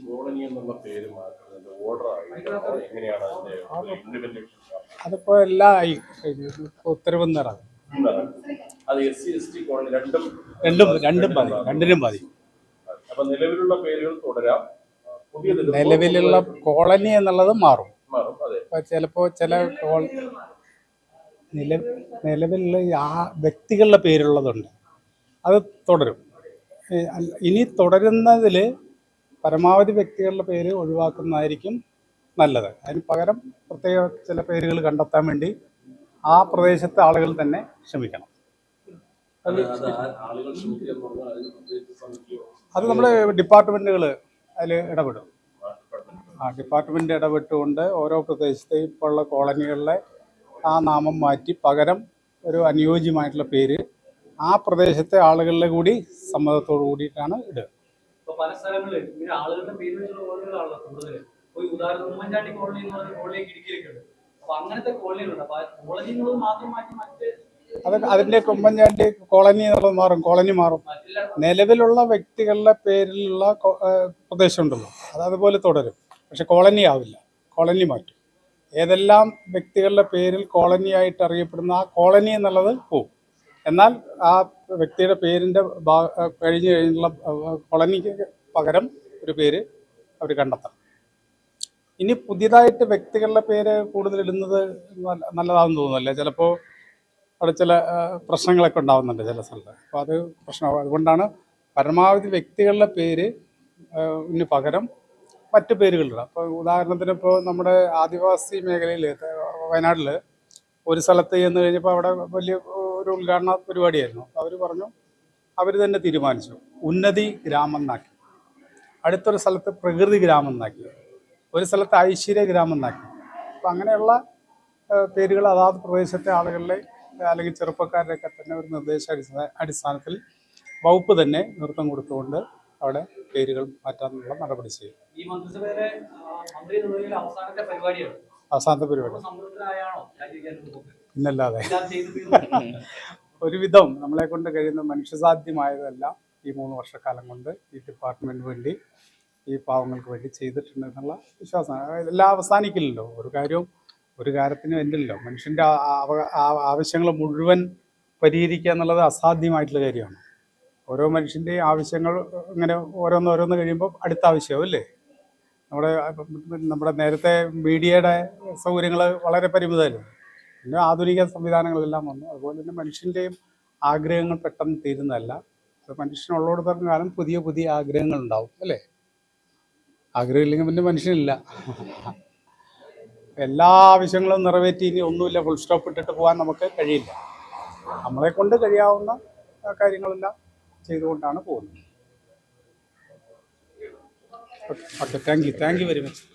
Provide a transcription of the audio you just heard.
Colony എന്നുള്ള പേര് മാറ്റുന്നത് ഓർഡർ എങ്ങനെയാണ് അതിപ്പോ എല്ലാം ആയി ഉത്തരവ് നിറം അത് SC/ST കോളനി രണ്ടിനും മതി. അപ്പൊ നിലവിലുള്ള പേരുകൾ തുടരാം. നിലവിലുള്ള കോളനി എന്നുള്ളത് മാറും. ചിലപ്പോ ചില നിലവിലുള്ള ആ വ്യക്തികളുടെ പേരുള്ളതുണ്ട്, അത് തുടരും. ഇനി തുടരുന്നതിൽ പരമാവധി വ്യക്തികളുടെ പേര് ഒഴിവാക്കുന്നതായിരിക്കും നല്ലത്. അതിന് പകരം പ്രത്യേക ചില പേരുകൾ കണ്ടെത്താൻ വേണ്ടി ആ പ്രദേശത്തെ ആളുകൾ തന്നെ ശ്രമിക്കണം. അത് നമ്മുടെ ഡിപ്പാർട്ട്മെൻറ്റുകൾ അതിൽ ഇടപെടും. ഡിപ്പാർട്ട്മെൻറ്റ് ഇടപെട്ടുകൊണ്ട് ഓരോ പ്രദേശത്തെയും ഇപ്പോൾ ഉള്ള കോളനികളിലെ ആ നാമം മാറ്റി പകരം ഒരു അനുയോജ്യമായിട്ടുള്ള പേര് ആ പ്രദേശത്തെ ആളുകളുടെ കൂടി സമ്മതത്തോടു കൂടിയിട്ടാണ് ഇടുക. പല സ്ഥലങ്ങളിൽ ഇങ്ങനെ ആളുകളുടെ പേര് വെച്ചുള്ള കോളനികളാണല്ലോ കൂടുതൽ. ഉദാഹരണം ഉമ്മൻചാണ്ടി കോളനി എന്ന് പറഞ്ഞ കോളനി ഇടുക്കിയിലൊക്കെ ഉണ്ട്. അപ്പൊ അങ്ങനത്തെ കോളനികളുണ്ട്. അപ്പൊ കോളനി എന്നുള്ളത് മാത്രം മാറ്റി മറ്റ് അതിൻ്റെ ഉമ്മൻചാണ്ടി കോളനി എന്നുള്ളത് മാറും, കോളനി മാറും. നിലവിലുള്ള വ്യക്തികളുടെ പേരിലുള്ള പ്രദേശം ഉണ്ടല്ലോ, അതുപോലെ തുടരും. പക്ഷെ കോളനി ആവില്ല, കോളനി മാറ്റും. ഏതെല്ലാം വ്യക്തികളുടെ പേരിൽ കോളനി ആയിട്ട് അറിയപ്പെടുന്ന ആ കോളനി എന്നുള്ളത് പോവും. എന്നാൽ ആ വ്യക്തിയുടെ പേരിൻ്റെ കഴിഞ്ഞുള്ള കോളനിക്ക് പകരം ഒരു പേര് അവർ കണ്ടെത്തണം. ഇനി പുതിയതായിട്ട് വ്യക്തികളുടെ പേര് കൂടുതൽ ഇടുന്നത് നല്ലതാണെന്ന് തോന്നുന്നില്ല. ചിലപ്പോൾ അവിടെ ചില പ്രശ്നങ്ങളൊക്കെ ഉണ്ടാകുന്നുണ്ട് ചില സ്ഥലത്ത്. അപ്പോൾ അത് പ്രശ്നമാകും. അതുകൊണ്ടാണ് പരമാവധി വ്യക്തികളുടെ പേര് പകരം മറ്റ് പേരുകളില്ല. അപ്പോൾ ഉദാഹരണത്തിന് ഇപ്പോൾ നമ്മുടെ ആദിവാസി മേഖലയിൽ വയനാട്ടിൽ ഒരു സ്ഥലത്ത് ചെന്ന് കഴിഞ്ഞപ്പോൾ അവിടെ വലിയ ഒരു ഉദ്ഘാടന പരിപാടിയായിരുന്നു. അപ്പോൾ അവർ പറഞ്ഞു, അവർ തന്നെ തീരുമാനിച്ചു ഉന്നതി ഗ്രാമം എന്നാക്കി, അടുത്തൊരു സ്ഥലത്ത് പ്രകൃതി ഗ്രാമം എന്നാക്കി, ഒരു സ്ഥലത്ത് ഐശ്വര്യ ഗ്രാമം എന്നാക്കി. അപ്പോൾ അങ്ങനെയുള്ള പേരുകൾ അതാത് പ്രദേശത്തെ ആളുകളിലെ അല്ലെങ്കിൽ ചെറുപ്പക്കാരുടെയൊക്കെ തന്നെ ഒരു അടിസ്ഥാനത്തിൽ വകുപ്പ് തന്നെ നേതൃത്വം കൊടുത്തുകൊണ്ട് അവിടെ പേരുകൾ മാറ്റാനുള്ള നടപടി ചെയ്യും. ഈ മന്ത്രിസഭയിലെ അവസാനത്തെ പരിപാടിയാണ്. അവസാനത്തെ പരിപാടി പിന്നല്ലാതെ ഒരുവിധം നമ്മളെ കൊണ്ട് കഴിയുന്ന മനുഷ്യസാധ്യമായതെല്ലാം ഈ 3 വർഷക്കാലം കൊണ്ട് ഈ ഡിപ്പാർട്ട്മെൻറ്റ് വേണ്ടി ഈ പാവങ്ങൾക്ക് വേണ്ടി ചെയ്തിട്ടുണ്ട് എന്നുള്ള വിശ്വാസമാണ്. എല്ലാം അവസാനിക്കില്ലല്ലോ, ഒരു കാര്യത്തിനും എന്തല്ലോ. മനുഷ്യൻ്റെ ആവശ്യങ്ങൾ മുഴുവൻ പരിഹരിക്കുക എന്നുള്ളത് അസാധ്യമായിട്ടുള്ള കാര്യമാണ്. ഓരോ മനുഷ്യൻ്റെയും ആവശ്യങ്ങൾ ഇങ്ങനെ ഓരോന്ന് കഴിയുമ്പോൾ അടുത്ത ആവശ്യമാവും അല്ലേ. നമ്മുടെ നേരത്തെ മീഡിയയുടെ സൗകര്യങ്ങൾ വളരെ പരിമിതമായിരുന്നു, പിന്നെ ആധുനിക സംവിധാനങ്ങളെല്ലാം വന്നു. അതുപോലെ തന്നെ മനുഷ്യൻ്റെയും ആഗ്രഹങ്ങൾ പെട്ടെന്ന് തീരുന്നതല്ല. അത് മനുഷ്യനുള്ളോടത്തോളം കാലം പുതിയ ആഗ്രഹങ്ങൾ ഉണ്ടാവും അല്ലേ. ആഗ്രഹമില്ലെങ്കിൽ പിന്നെ മനുഷ്യനില്ല. എല്ലാ ആവശ്യങ്ങളും നിറവേറ്റി ഇനി ഒന്നുമില്ല ഫുൾ സ്റ്റോപ്പ് ഇട്ടിട്ട് പോകാൻ നമുക്ക് കഴിയില്ല. നമ്മളെ കൊണ്ട് കഴിയാവുന്ന കാര്യങ്ങളെല്ലാം ചെയ്തുകൊണ്ടാണ് പോകുന്നത്. Okay, thank you very much.